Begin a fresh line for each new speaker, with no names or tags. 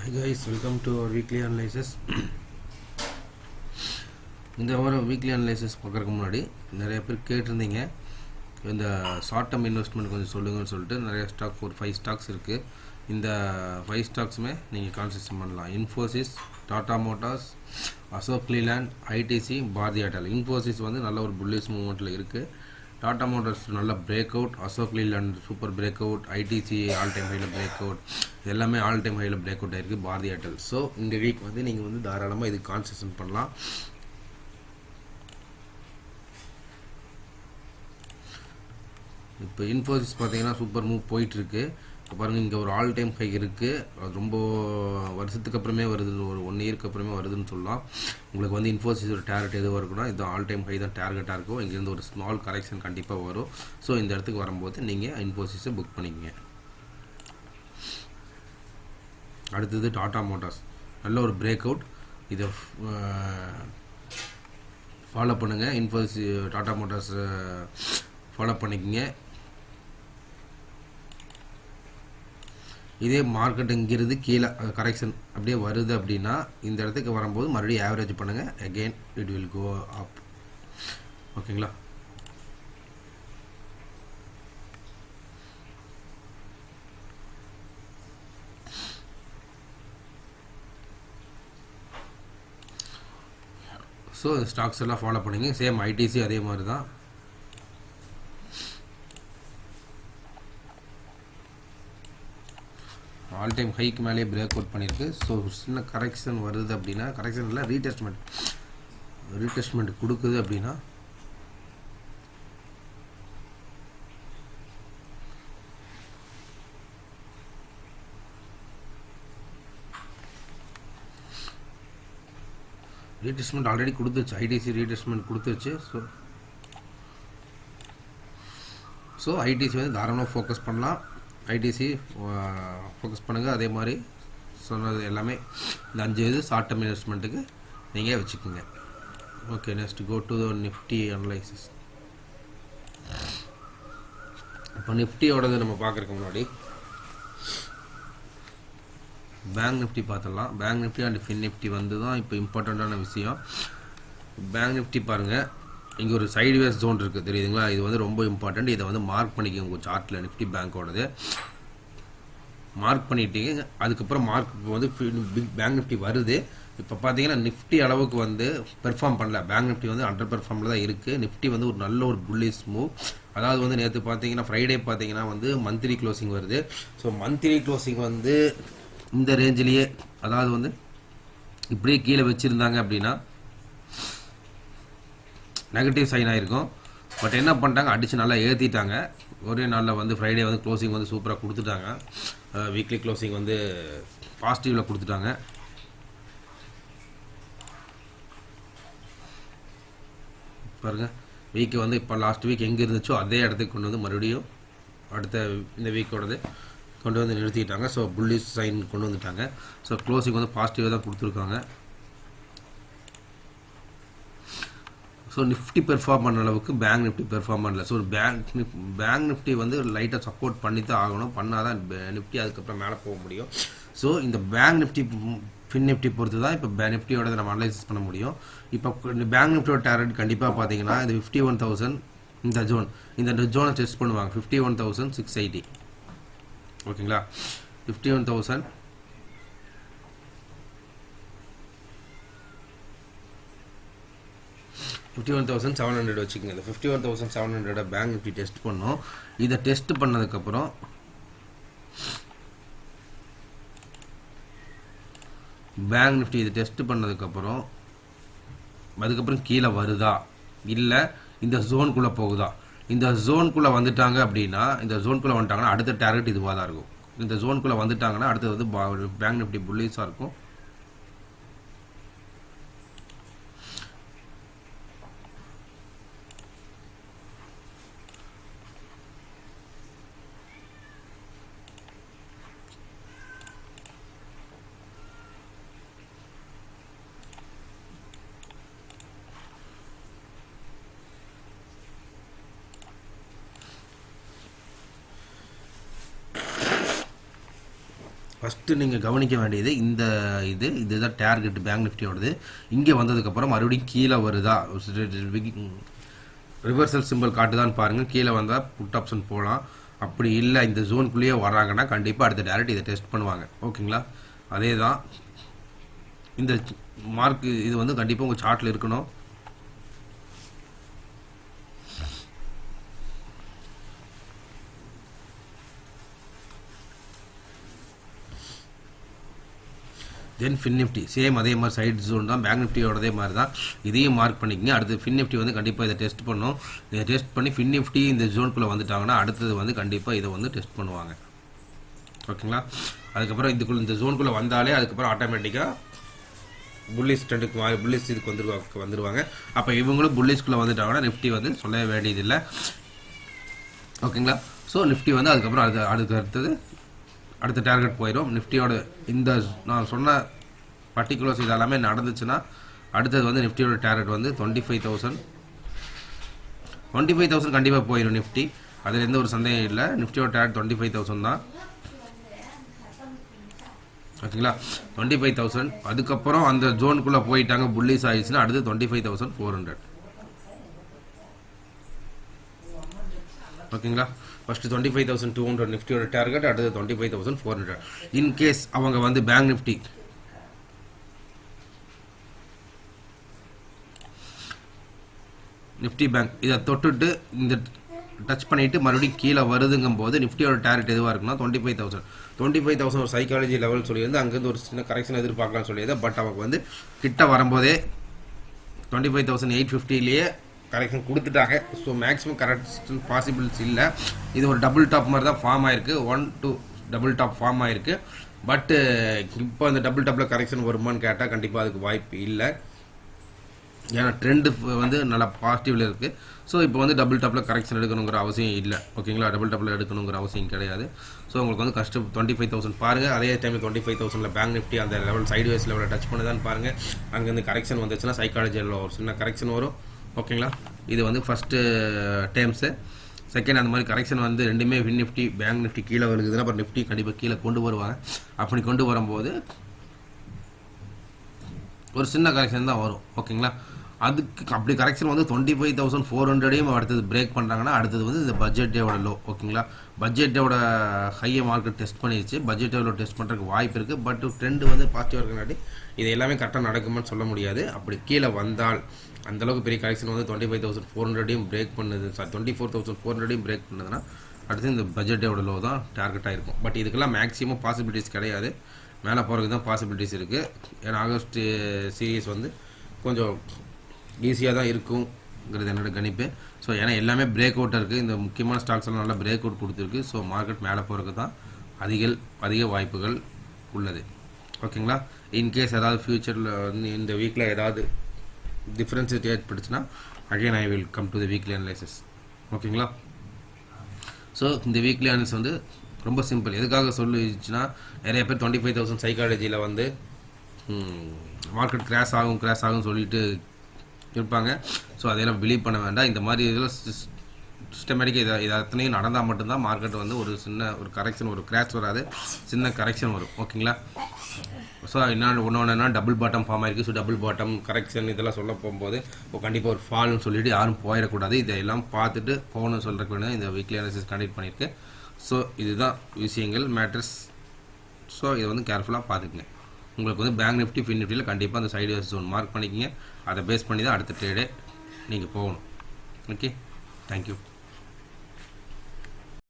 Hi guys, welcome to our weekly analysis. இந்த வாரம் weekly analysis பார்க்குறதுக்கு முன்னாடி நிறைய பேர் கேட்டிருந்தீங்க இந்த ஷார்ட் டேர்ம் இன்வெஸ்ட்மெண்ட் கொஞ்சம் சொல்லுங்கன்னு சொல்லிட்டு நிறைய ஸ்டாக் ஒரு 5 ஸ்டாக்ஸ் இருக்குது. இந்த 5 ஸ்டாக்ஸுமே நீங்கள் கான்சன்ட்ரேட் பண்ணலாம். Infosys, Tata Motors, Ashok Leyland, ITC, Bharti Airtel. Infosys வந்து நல்ல ஒரு புல்லிஷ் மூவ்மெண்ட்டில் இருக்குது. டாடா மோட்டார்ஸ் நல்ல break out, Ashok Leyland super break out, ITC all time ஹையில் பிரேக் அவுட், எல்லாமே ஆல் டைம் ஹையில் பிரேக் அவுட் ஆகிருக்கு. பாரதி ஏர்டெல். ஸோ இந்த வீக் வந்து நீங்கள் வந்து தாராளமாக இதுக்கு கான்சன்ட்ரேட் பண்ணலாம். இப்போ இன்ஃபோசிஸ் பார்த்தீங்கன்னா சூப்பர் மூவ் போயிட்டுருக்கு. இப்போ பாருங்கள், இங்கே ஒரு ஆல் டைம் ஹை இருக்குது. அது ரொம்ப வருஷத்துக்கு அப்புறமே வருது, ஒரு 1 இயருக்கு அப்புறமே வருதுன்னு சொல்லலாம். உங்களுக்கு வந்து இன்ஃபோசிஸ் ஒரு டார்கெட் எதுவும் இருக்குன்னா இது ஆல் டைம் ஹை தான் டார்கெட்டாக இருக்கும். இங்கேருந்து ஒரு ஸ்மால் கரெக்ஷன் கண்டிப்பாக வரும். ஸோ இந்த இடத்துக்கு வரும்போது நீங்கள் இன்ஃபோசிஸை புக் பண்ணிக்கங்க. அடுத்தது டாடா மோட்டார்ஸ், நல்ல ஒரு பிரேக் அவுட். இதை ஃபாலோ பண்ணுங்கள். இன்ஃபோசிஸ் டாடா மோட்டார்ஸ் ஃபாலோ பண்ணிக்கங்க. இதே மார்க்கெட் இங்கிருந்து கீழே கரெக்ஷன் அப்படியே வருது அப்படின்னா இந்த இடத்துக்கு வரும்போது மறுபடியும் ஆவரேஜ் பண்ணுங்கள். அகெயின் இட் வில் கோ அப். ஓகேங்களா? ஸோ ஸ்டாக்ஸ் எல்லாம் ஃபாலோ பண்ணிங்க. சேம் ஐடிசி அதே மாதிரி தான். ஆல் டைம் ஹைக்கு மேலேயே பிரேக் அவுட் பண்ணியிருக்கு. ஸோ சின்ன கரெக்ஷன் வருது அப்படின்னா, கரெக்ஷன் இல்லை, ரீடெஸ்ட்மெண்ட் கொடுக்குது அப்படின்னா ரீடெஸ்ட்மெண்ட் ஆல்ரெடி கொடுத்துருச்சு. ஐடிசி ரீடெஸ்ட்மெண்ட் கொடுத்துருச்சு. ஸோ ஐடிசி வந்து தாராளமாக ஃபோக்கஸ் பண்ணலாம். ஐடிசி ஃபோக்கஸ் பண்ணுங்கள். அதே மாதிரி சொன்னது எல்லாமே இந்த 5 இது ஷார்ட் டேர்ம் இன்வெஸ்ட்மெண்ட்டுக்கு நீங்கள் வச்சுக்கோங்க. Okay, next go to Nifty analysis. இப்போ நிஃப்டியோடது நம்ம பார்க்குறதுக்கு முன்னாடி பேங்க் நிஃப்டி பார்த்துடலாம். Bank Nifty and fin Nifty வந்து தான் இப்போ இம்பார்ட்டண்ட்டான விஷயம். பேங்க் நிஃப்டி பாருங்கள், இங்கே ஒரு சைட்வேஸ் ஜோன் இருக்குது, தெரியுதுங்களா? இது வந்து ரொம்ப இம்பார்ட்டண்ட். இதை வந்து மார்க் பண்ணிக்கோங்க உங்கள் சார்ட்டில். நிஃப்டி பேங்க்கோடது மார்க் பண்ணிட்டீங்க. அதுக்கப்புறம் மார்க் வந்து பேங்க் நிஃப்டி வருது. இப்போ பார்த்தீங்கன்னா நிஃப்டி அளவுக்கு வந்து பெர்ஃபார்ம் பண்ணல. பேங்க் நிஃப்டி வந்து அண்டர் பெர்ஃபார்மில் தான் இருக்குது. நிஃப்டி வந்து ஒரு நல்ல ஒரு புல்லிஷ் மூவ். அதாவது வந்து நேற்று பார்த்தீங்கன்னா ஃப்ரைடே பார்த்தீங்கன்னா வந்து மந்த்லி க்ளோசிங் வருது. ஸோ மந்த்லி க்ளோசிங் வந்து இந்த ரேஞ்சிலேயே, அதாவது வந்து இப்படியே கீழே வச்சுருந்தாங்க அப்படின்னா நெகட்டிவ் சைன் ஆகிருக்கும். பட் என்ன பண்ணிட்டாங்க, அடித்து நல்லா ஏற்றிட்டாங்க. ஒரே நாளில் வந்து ஃப்ரைடே வந்து க்ளோசிங் வந்து சூப்பராக கொடுத்துட்டாங்க. வீக்லி க்ளோசிங் வந்து பாசிட்டிவில் கொடுத்துட்டாங்க. பாருங்கள், வீக்கு வந்து இப்போ லாஸ்ட் வீக் எங்கே இருந்துச்சோ அதே இடத்துக்கு கொண்டு வந்து மறுபடியும் அடுத்த இந்த வீக்கோடது கொண்டு வந்து நிறுத்திட்டாங்க. ஸோ புல்லிஷ் சைன் கொண்டு வந்துட்டாங்க. ஸோ க்ளோசிங் வந்து பாசிட்டிவாக தான் கொடுத்துருக்காங்க. ஸோ நிஃப்டி பெர்ஃபார்ம் பண்ண அளவுக்கு பேங்க் நிஃப்டி பெர்ஃபார்ம் பண்ணல. ஸோ பேங்க் நிஃப்டி வந்து லைட்டாக சப்போர்ட் பண்ணி தான் ஆகணும். பண்ணால் தான் நிஃப்டி அதுக்கப்புறம் மேலே போக முடியும். ஸோ இந்த பேங்க் நிஃப்டி ஃபின் நிஃப்டி பொறுத்து தான் இப்போ நிஃப்டியோட நம்ம அனலைசிஸ் பண்ண முடியும். இப்போ இந்த பேங்க் நிஃப்டியோட டார்கெட் கண்டிப்பாக பார்த்தீங்கன்னா இந்த 51,000 இந்த ஜோனை டெஸ்ட் பண்ணுவாங்க. 51,680. ஓகேங்களா? 51,700 வச்சுக்கோங்க. இந்த 51,700 பேங்க் நிஃப்டி டெஸ்ட் பண்ணோம். இதை டெஸ்ட் பண்ணதுக்கப்புறம் பேங்க் நிஃப்டி இதை டெஸ்ட் பண்ணதுக்கப்புறம் அதுக்கப்புறம் கீழே வருதா இல்லை இந்த ஜோனுக்குள்ளே போகுதா? இந்த ஜோனுக்குள்ளே வந்துட்டாங்க அப்படின்னா, இந்த ஜோனுக்குள்ளே வந்துட்டாங்கன்னா அடுத்த டார்கெட் இதுவாக தான் இருக்கும். இந்த ஜோனுக்குள்ளே வந்துட்டாங்கன்னா அடுத்தது வந்து பேங்க் நிஃப்டி புல்லிஷாக இருக்கும். ஃபஸ்ட்டு நீங்கள் கவனிக்க வேண்டியது இதுதான் டார்கெட் பேங்க் நிஃப்டியோடது. இங்கே வந்ததுக்கப்புறம் மறுபடியும் கீழே வருதா, ரிவர்சல் சிம்பிள் காட்டுதான்னு பாருங்கள். கீழே வந்தால் புட் ஆப்ஷன் போகலாம். அப்படி இல்லை இந்த ஜோனுக்குள்ளேயே வராங்கன்னா கண்டிப்பாக அடுத்த டேரக்ட் இதை டெஸ்ட் பண்ணுவாங்க. ஓகேங்களா, அதே தான் இந்த மார்க். இது வந்து கண்டிப்பாக உங்கள் சார்ட்டில் இருக்கணும். தென் ஃபின் நிஃப்டி சேம் அதே மாதிரி சைடு ஜோன் தான், பேங்க் நிஃப்டியோடதே மாதிரி தான். இதையும் மார்க் பண்ணிக்கங்க. அடுத்து ஃபின் நிஃப்டி வந்து கண்டிப்பாக இதை டெஸ்ட் பண்ணும். இதை டெஸ்ட் பண்ணி ஃபின் நிஃப்டி இந்த ஜோனுக்குள்ளே வந்துட்டாங்கன்னா அடுத்தது வந்து கண்டிப்பாக இதை வந்து டெஸ்ட் பண்ணுவாங்க. ஓகேங்களா, அதுக்கப்புறம் இந்த ஜோனுக்குள்ளே வந்தாலே அதுக்கப்புறம் ஆட்டோமேட்டிக்காக புல்லிஷ் ட்ரெண்டுக்கு புல்லிஷ் இதுக்கு வந்துடுவாங்க. அப்போ இவங்களும் புல்லிஷ்குள்ளே வந்துட்டாங்கன்னா நிஃப்டி வந்து சொல்ல வேண்டியதில்லை. ஓகேங்களா, ஸோ நிஃப்டி வந்து அதுக்கப்புறம் அடுத்தது அடுத்த டார்கெட் போயிடும். நிஃப்டியோட இந்த நான் சொன்ன பர்டிகுலர்ஸ் இது எல்லாமே நடந்துச்சுன்னா அடுத்தது வந்து நிஃப்டியோட டார்கெட் வந்து 25,000 கண்டிப்பாக போயிடும் நிஃப்டி. அதில் எந்த ஒரு சந்தேகம் இல்லை. நிஃப்டியோட டார்கெட் 25,000 தான். ஓகேங்களா, 25,000. அதுக்கப்புறம் அந்த ஜோனுக்குள்ளே போயிட்டாங்க, புல்லிஸ் ஆயிடுச்சுன்னா அடுத்து 25,400. ஓகேங்களா, ஃபஸ்ட்டு 25,200 நிஃப்டியோட டார்கெட், அடுத்து 25,400. இன்கேஸ் அவங்க வந்து பேங்க் நிஃப்டி பேங்க் இதை தொட்டுட்டு இந்த டச் பண்ணிவிட்டு மறுபடியும் கீழே வருதுங்கும் போது நிஃப்டியோட டார்கெட் எதுவாக இருக்குன்னா 25,000 ஒரு சைக்காலஜி லெவல் சொல்லியிருந்து அங்கேருந்து ஒரு சின்ன கரெக்ஷன் எதிர்பார்க்கலாம்னு சொல்லியிருந்தேன். பட் அவங்க வந்து கிட்ட வரும்போதே 25,850லேயே கரெக்ஷன் கொடுத்துட்டாங்க. ஸோ மேக்ஸிமம் கரெக்ஷன் பாசிபிள்ஸ் இல்லை. இது ஒரு டபுள் டாப் மாதிரி தான் ஃபார்ம் ஆயிருக்கு. 1 to டபுள் டாப் ஃபார்ம் ஆயிருக்கு. பட்டு இப்போ அந்த டபுள் டாப்பில் கரெக்ஷன் வருமானு கேட்டால் கண்டிப்பாக அதுக்கு வாய்ப்பு இல்லை. ஏன்னா ட்ரெண்டு வந்து நல்லா பாசிட்டிவில் இருக்குது. ஸோ இப்போ வந்து டபுள் டாப்பில் கரெக்ஷன் எடுக்கணுங்கிற அவசியம் இல்லை. ஓகேங்களா, டபுள் டாப்பில் எடுக்கணுங்கிற அவசியம் கிடையாது. ஸோ உங்களுக்கு வந்து கஷ்டம் 25,000 பாருங்கள். அதே டைமில் 25,000 பேங்க் நிஃப்டி அந்த லெவல் சைட்வேஸ் லெவலில் டச் பண்ணுதான்னு பாருங்கள். அங்கேருந்து கரெக்ஷன் வந்துச்சுன்னா சைக்காலஜியில் ஒரு சின்ன கரெக்ஷன் வரும். ஓகேங்களா, இது வந்து ஃபஸ்ட்டு டேர்ம்ஸு. செகண்ட், அந்த மாதிரி கரெக்ஷன் வந்து ரெண்டுமே ஃபின் நிஃப்டி பேங்க் நிஃப்டி கீழே வருதுன்னா அப்புறம் நிஃப்டி கண்டிப்பாக கீழே கொண்டு வருவாங்க. அப்படி கொண்டு வரும்போது ஒரு சின்ன கரெக்ஷன் தான் வரும். ஓகேங்களா, அதுக்கு அப்படி கரெக்ஷன் வந்து 25,400 அடுத்தது பிரேக் பண்ணுறாங்கன்னா அடுத்தது வந்து இந்த பட்ஜெட் டேவோட லோ. ஓகேங்களா, பட்ஜெட் டேவோட ஹையை மார்க்கெட் டெஸ்ட் பண்ணிடுச்சு. பட்ஜெட் டேவோட டெஸ்ட் பண்ணுறதுக்கு வாய்ப்பு இருக்குது. பட் ட்ரெண்டு வந்து பாசிட்டிவாக இருக்கனாட்டி இது எல்லாமே கரெக்டாக நடக்குமான்னு சொல்ல முடியாது. அப்படி கீழே வந்தால் அந்தளவுக்கு பெரிய கரெக்ஷன் வந்து 25,400 பிரேக் பண்ணுது, 24,400 பிரேக் பண்ணுதுன்னா அடுத்து இந்த பட்ஜெட் டேவோட லோ தான் டார்கெட்டாக இருக்கும். பட் இதுக்கெல்லாம் மேக்ஸிமம் பாசிபிலிட்டிஸ் கிடையாது. மேலே போகிறதுக்கு தான் பாசிபிலிட்டிஸ் இருக்குது. ஏன்னா ஆகஸ்ட் சீரீஸ் வந்து கொஞ்சம் ஈஸியாக தான் இருக்குங்கிறது என்னோடய கணிப்பு. ஸோ ஏன்னா எல்லாமே பிரேக் அவுட்டாக இருக்குது. இந்த முக்கியமான ஸ்டாக்ஸ் எல்லாம் நல்லா பிரேக் அவுட் கொடுத்துருக்கு. ஸோ மார்க்கெட் மேலே போகிறதுக்கு தான் அதிக வாய்ப்புகள் உள்ளது. ஓகேங்களா, இன்கேஸ் ஏதாவது ஃப்யூச்சரில் வந்து இந்த வீக்கில் ஏதாவது டிஃப்ரென்ஸஸ் ஏற்பட்டுச்சுன்னா again I will come to the weekly analysis. ஓகேங்களா, ஸோ இந்த வீக்லி அனலைசிஸ் வந்து ரொம்ப சிம்பிள். எதுக்காக சொல்லிச்சுன்னா நிறைய பேர் 25,000 சைக்காலஜியில் வந்து மார்க்கெட் கிராஷ் ஆகும் சொல்லிட்டு இருப்பாங்க. ஸோ அதையெல்லாம் பிலீவ் பண்ண வேண்டாம். இந்த மாதிரி இதெல்லாம் சிஸ்டமேட்டிக்காக இது அத்தனையும் நடந்தால் மட்டும்தான் மார்க்கெட் வந்து ஒரு சின்ன ஒரு கரெக்ஷன், ஒரு கிராஷ் வராது, சின்ன கரெக்ஷன் வரும். ஓகேங்களா, ஸோ ஒன்று டபுள் பாட்டம் ஃபார்ம் ஆயிருக்கு. ஸோ டபுள் பாட்டம் கரெக்ஷன் இதெல்லாம் சொல்ல போகும்போது இப்போ கண்டிப்பாக ஒரு ஃபால்னு சொல்லிட்டு யாரும் போயிடக்கூடாது. இதெல்லாம் பார்த்துட்டு போகணும்னு சொல்கிறக்கு வேணும் இந்த வீக்லி அனாலிசிஸ் கண்டக்ட் பண்ணியிருக்கு. ஸோ இதுதான் விஷயங்கள் மேட்டர்ஸ். ஸோ இதை வந்து கேர்ஃபுல்லாக பார்த்துக்குங்க. உங்களுக்கு வந்து பேங்க் நிஃப்டி ஃபின் நிஃப்டியில் கண்டிப்பாக அந்த சைடு ஜோன் மார்க் பண்ணிக்கிங்க. அதை பேஸ் பண்ணி தான் அடுத்த ட்ரேடே நீங்கள் போகணும். Okay, thank you.